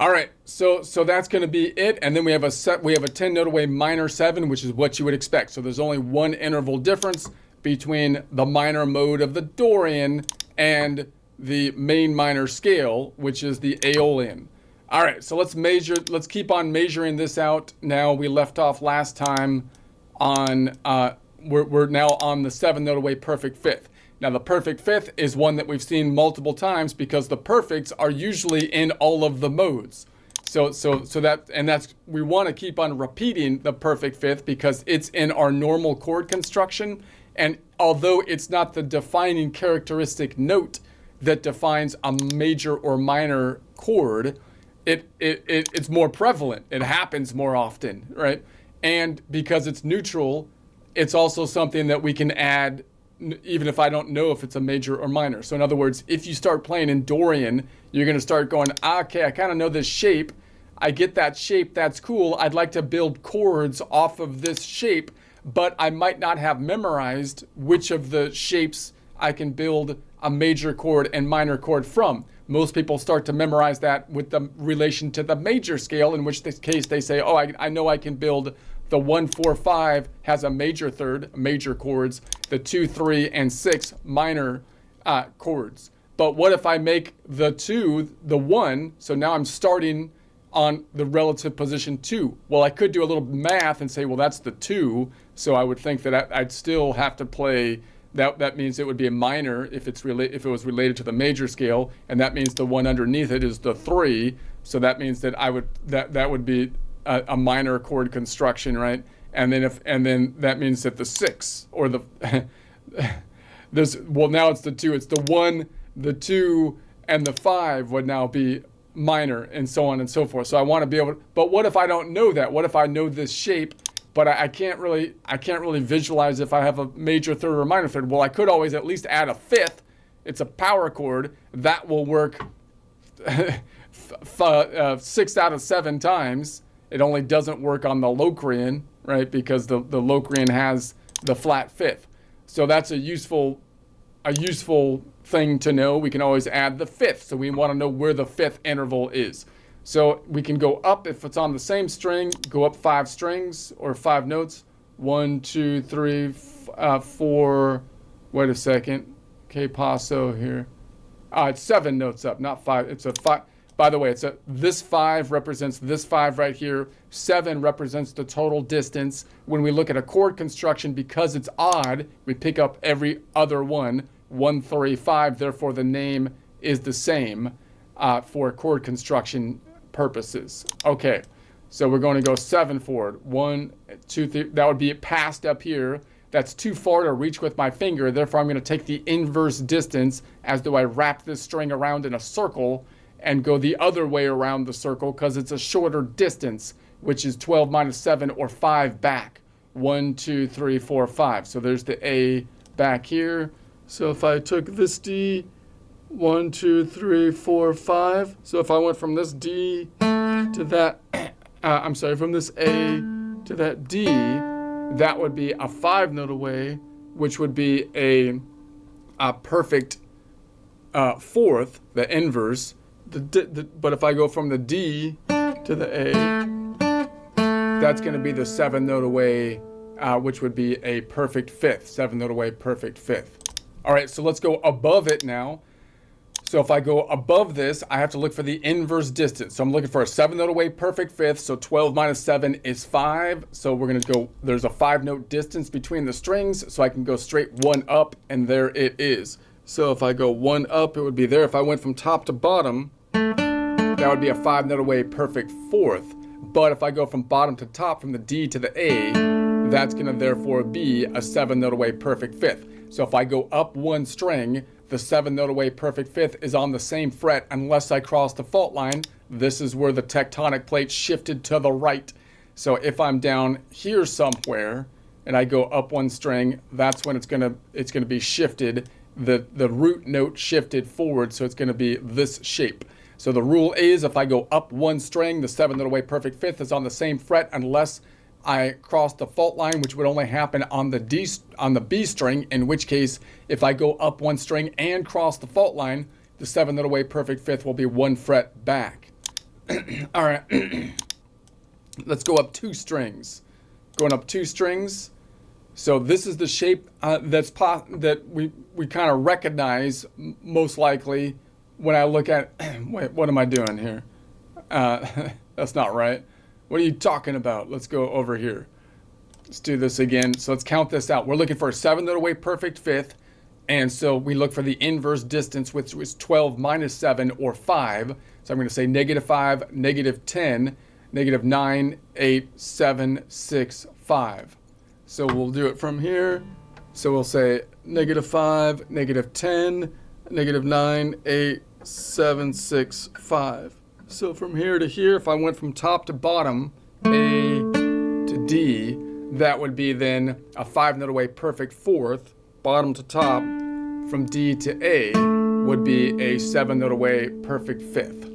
All right, so that's going to be it, and then we have a 10 note away minor 7, which is what you would expect. So there's only one interval difference between the minor mode of the Dorian and the main minor scale, which is the Aeolian. All right, so let's keep on measuring this out. Now we left off last time on we're now on the 7 note away perfect fifth. Now the perfect fifth is one that we've seen multiple times because the perfects are usually in all of the modes. So that's we want to keep on repeating the perfect fifth because it's in our normal chord construction, and although it's not the defining characteristic note that defines a major or minor chord, it's more prevalent. It happens more often, right? And because it's neutral, it's also something that we can add even if I don't know if it's a major or minor. So in other words, if you start playing in Dorian, you're going to start going, okay, I kind of know this shape. I get that shape. That's cool. I'd like to build chords off of this shape, but I might not have memorized which of the shapes I can build a major chord and minor chord from. Most people start to memorize that with the relation to the major scale, in which case they say, oh, I know I can build the 1, 4, 5 has a major third, major chords, the 2, 3, and 6 minor chords. But what if I make the 2 the 1, so now I'm starting on the relative position 2? Well, I could do a little math and say, well, that's the 2, so I would think that I'd still have to play, that means it would be a minor if it was related to the major scale, and that means the one underneath it is the 3, so that means that that would be a minor chord construction, right? And then that means that the 6 or the now it's the 2, it's the 1, the 2, and the 5 would now be minor, and so on and so forth. So I want to be able to, but what if I don't know that? What if I know this shape, but I can't really visualize if I have a major third or a minor third? Well, I could always at least add a 5th. It's a power chord that will work 6 out of 7 times. It only doesn't work on the Locrian, right? Because the Locrian has the flat 5th. So that's a useful thing to know. We can always add the 5th. So we want to know where the 5th interval is. So we can go up if it's on the same string, go up 5 strings or 5 notes. 1, 2, 3, 4. Wait a second. Que paso here. It's 7 notes up, not 5. It's a 5. By the way, this 5 represents this 5 right here. 7 represents the total distance. When we look at a chord construction, because it's odd, we pick up every other one. 1, 3, 5. Therefore, the name is the same for chord construction purposes. Okay, so we're going to go 7 forward. 1, 2, 3. That would be passed up here. That's too far to reach with my finger. Therefore, I'm going to take the inverse distance as though I wrap this string around in a circle and go the other way around the circle because it's a shorter distance, which is 12 minus 7 or 5 back. 1, 2, 3, 4, 5. So there's the A back here. So if I took this D, 1, 2, 3, 4, 5. So if I went from this D to that, from this A to that D, that would be a 5 note away, which would be a perfect fourth, the inverse. But if I go from the D to the A, that's going to be the 7 note away, which would be a perfect fifth. 7 note away, perfect fifth. All right, so let's go above it now. So if I go above this, I have to look for the inverse distance. So I'm looking for a 7 note away, perfect fifth. So 12 minus 7 is 5. So we're going to go, there's a 5 note distance between the strings. So I can go straight 1 up, and there it is. So if I go 1 up, it would be there. If I went from top to bottom, that would be a 5 note away perfect fourth. But if I go from bottom to top, from the D to the A, that's going to therefore be a 7 note away perfect fifth. So if I go up 1 string, the 7 note away perfect fifth is on the same fret unless I cross the fault line. This is where the tectonic plate shifted to the right. So if I'm down here somewhere and I go up 1 string, that's when it's gonna be shifted. The root note shifted forward, so it's going to be this shape. So the rule is if I go up 1 string, the 7 note away perfect fifth is on the same fret unless I cross the fault line, which would only happen on the B string, in which case if I go up 1 string and cross the fault line, the 7 note away perfect fifth will be 1 fret back. All right. Let's go up 2 strings. Going up 2 strings. So this is the shape that we kind of recognize most likely when I look at. Wait, what am I doing here? That's not right. What are you talking about? Let's go over here. Let's do this again. So let's count this out. We're looking for a 7-note-away perfect fifth. And so we look for the inverse distance, which was 12 minus 7, or 5. So I'm going to say -5, -10, -9, 8, 7, 6, 5. So we'll do it from here. So we'll say -5, -10, -9, 8, 7, 6, 5. So from here to here, if I went from top to bottom, A to D, that would be then a 5-note-away perfect fourth. Bottom to top, from D to A, would be a 7-note-away perfect fifth.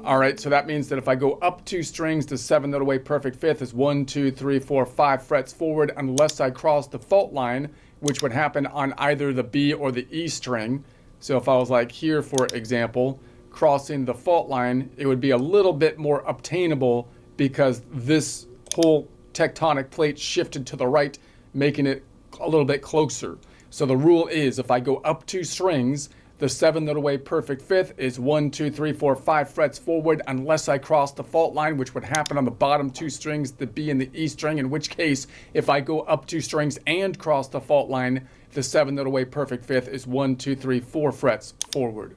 All right, so that means that if I go up 2 strings, the 7-note-away perfect fifth is 1, 2, 3, 4, 5 frets forward unless I cross the fault line, which would happen on either the B or the E string. So if I was like here, for example, crossing the fault line, it would be a little bit more obtainable because this whole tectonic plate shifted to the right, making it a little bit closer. So the rule is if I go up 2 strings, the 7-note-away perfect fifth is 1, 2, 3, 4, 5 frets forward unless I cross the fault line, which would happen on the bottom 2 strings, the B and the E string, in which case, if I go up 2 strings and cross the fault line, the 7-note-away perfect fifth is 1, 2, 3, 4 frets forward.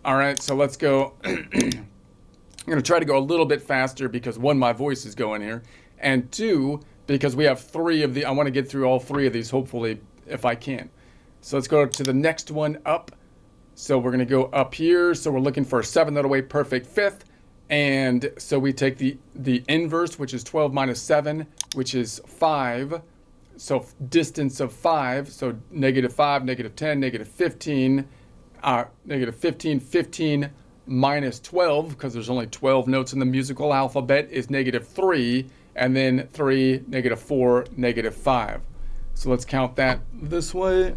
All right, so let's go. I'm going to try to go a little bit faster because 1, my voice is going here, and 2, because we have 3 of the, I want to get through all 3 of these, hopefully, if I can. So let's go to the next one up. So we're going to go up here. So we're looking for a 7-note-away perfect fifth. And so we take the inverse, which is 12 minus 7, which is 5. So distance of 5. So -5, -10, -15, -15, 15 minus 12, because there's only 12 notes in the musical alphabet, is -3. And then 3, -4, -5. So let's count that this way.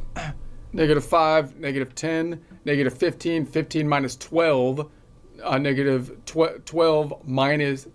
-5, -10, -15, 15 minus 12, -12 minus,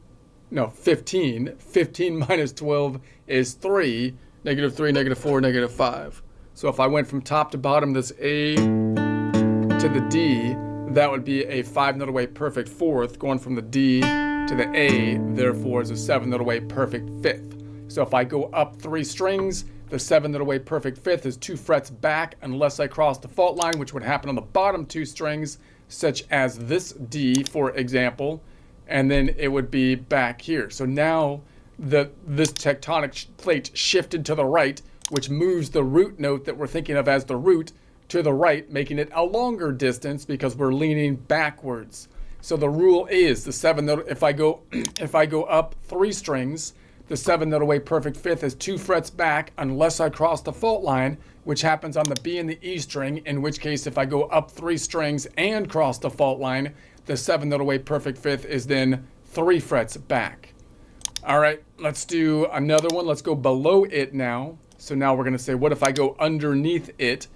no, 15. 15 minus 12 is 3, -3, -4, -5. So if I went from top to bottom, this A to the D, that would be a 5-note-away perfect fourth, going from the D to the A, therefore is a 7-note-away perfect fifth. So if I go up 3 strings, the 7-note-away perfect fifth is 2 frets back unless I cross the fault line, which would happen on the bottom 2 strings, such as this D, for example, and then it would be back here. So now this tectonic plate shifted to the right, which moves the root note that we're thinking of as the root to the right, making it a longer distance because we're leaning backwards. So the rule is the 7-note, if I go up 3 strings, the 7-note-away perfect fifth is 2 frets back unless I cross the fault line, which happens on the B and the E string, in which case if I go up 3 strings and cross the fault line, the 7-note-away perfect fifth is then 3 frets back. All right, let's do another one. Let's go below it now. So now we're going to say, what if I go underneath it?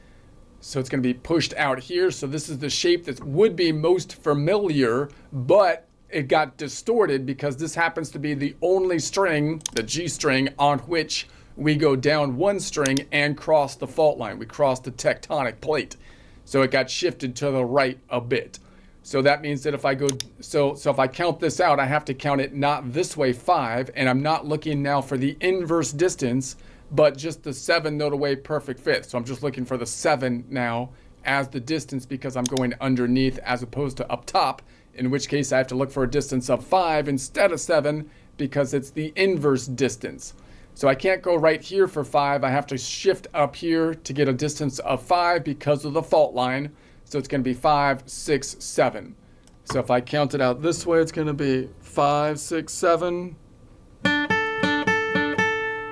So it's going to be pushed out here. So this is the shape that would be most familiar, but it got distorted because this happens to be the only string, the G string, on which we go down 1 string and cross the fault line. We cross the tectonic plate. So it got shifted to the right a bit. So that means that if I go, so if I count this out, I have to count it not this way 5, and I'm not looking now for the inverse distance, but just the 7-note-away perfect fifth. So I'm just looking for the 7 now as the distance because I'm going underneath as opposed to up top, in which case I have to look for a distance of 5 instead of 7 because it's the inverse distance. So I can't go right here for 5. I have to shift up here to get a distance of 5 because of the fault line. So it's going to be 5, 6, 7. So if I count it out this way, it's going to be 5, 6, 7.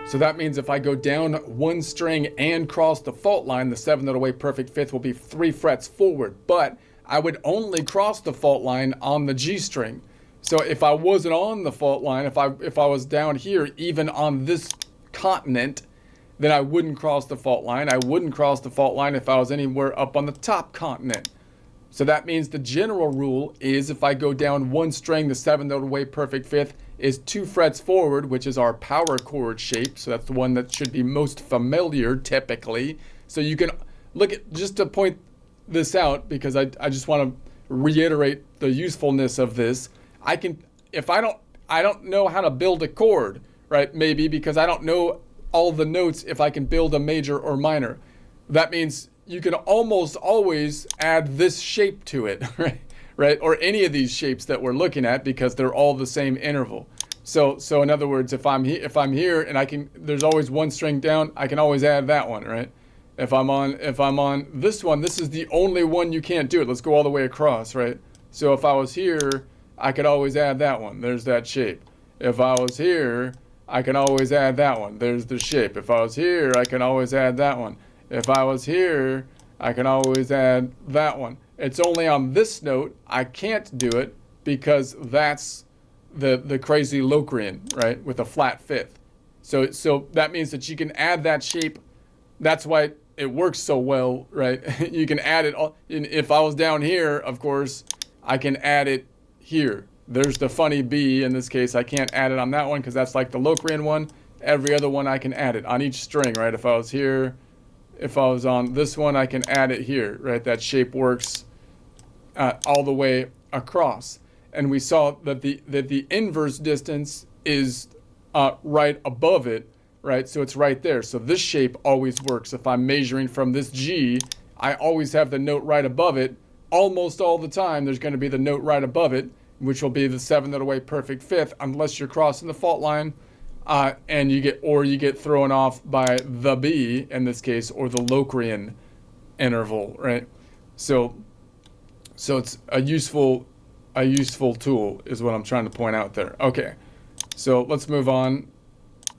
So that means if I go down 1 string and cross the fault line, the 7-note-away perfect fifth will be 3 frets forward. But I would only cross the fault line on the G string. So if I wasn't on the fault line, if I was down here, even on this continent, then I wouldn't cross the fault line. I wouldn't cross the fault line if I was anywhere up on the top continent. So that means the general rule is if I go down one string, the 7th away perfect fifth is 2 frets forward, which is our power chord shape. So that's the one that should be most familiar typically. So you can look at, just to point this out, because I just want to reiterate the usefulness of this. I can, if I don't know how to build a chord, right? Maybe because I don't know all the notes if I can build a major or minor. That means you can almost always add this shape to it, right? Or any of these shapes that we're looking at, because they're all the same interval. So in other words, if I'm here and there's always one string down, I can always add that one, right? If I'm on this one, this is the only one you can't do it. Let's go all the way across, right? So if I was here, I could always add that one. There's that shape. If I was here, I can always add that one. There's the shape. If I was here, I can always add that one. If I was here, I can always add that one. It's only on this note I can't do it, because that's the crazy Locrian, right, with a flat fifth. So that means that you can add that shape. That's why it works so well, right? You can add it all. If I was down here, of course, I can add it here. There's the funny B. In this case, I can't add it on that one because that's like the Locrian one. Every other one I can add it on each string, right? If I was here, if I was on this one, I can add it here, right? That shape works all the way across. And we saw that the inverse distance is right above it, right? So it's right there. So this shape always works. If I'm measuring from this G, I always have the note right above it. Almost all the time, there's going to be the note right above it, which will be the 7th away perfect fifth, unless you're crossing the fault line, and you get thrown off by the B in this case, or the Locrian interval, right? So it's a useful tool is what I'm trying to point out there. Okay, so let's move on.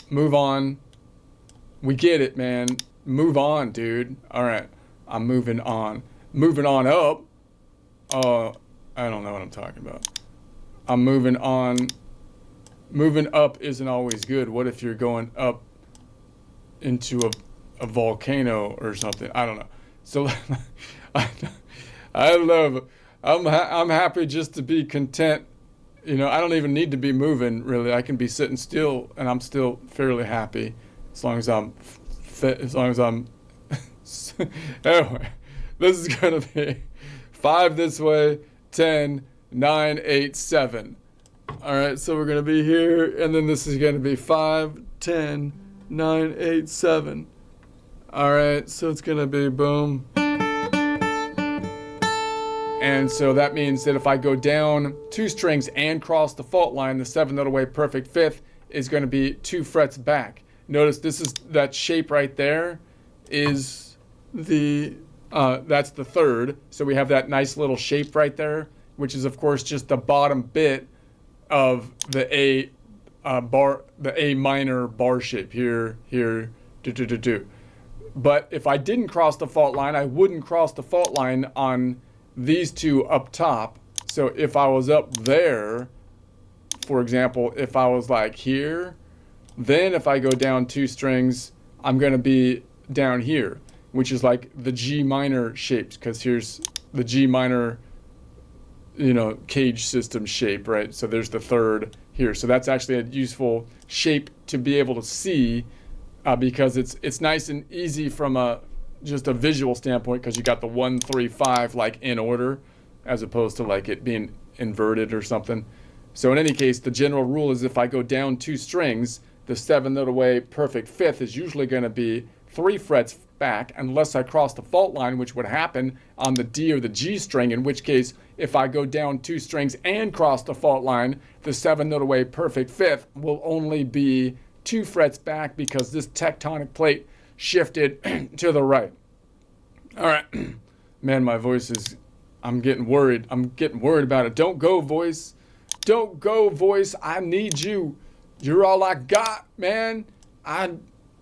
Move on. We get it, man. Move on, dude. All right, I'm moving on. Moving on up. I don't know what I'm talking about. I'm moving on. Moving up isn't always good. What if you're going up into a volcano or something? I don't know. So I'm happy just to be content. You know, I don't even need to be moving really. I can be sitting still and I'm still fairly happy as long as I'm fit, as long as I'm anyway, this is going to be 5 this way, 10, 9, 8, 7. All right, so we're going to be here, and then this is going to be 5, 10, 9, 8, 7. All right, so it's going to be boom. And so that means that if I go down 2 strings and cross the fault line, the 7th away perfect fifth is going to be 2 frets back. Notice this is that shape right there is the that's the 3rd. So we have that nice little shape right there, which is of course just the bottom bit of the A minor bar shape here, do. But if I didn't cross the fault line, I wouldn't cross the fault line on these 2 up top. So if I was up there, for example, if I was like here, then if I go down 2 strings, I'm going to be down here, which is like the G minor shapes, because here's the G minor, you know, cage system shape, right? So there's the 3rd here. So that's actually a useful shape to be able to see, because it's nice and easy from just a visual standpoint, because you got the 1, 3, 5 like in order, as opposed to like it being inverted or something. So in any case, the general rule is if I go down 2 strings, the 7th away perfect fifth is usually going to be 3 frets back, unless I cross the fault line, which would happen on the D or the G string, in which case if I go down 2 strings and cross the fault line, the 7th away perfect fifth will only be 2 frets back, because this tectonic plate shifted to the right. All right, man, my voice is, I'm getting worried. I'm getting worried about it. Don't go, voice. Don't go, voice. I need you. You're all I got, man.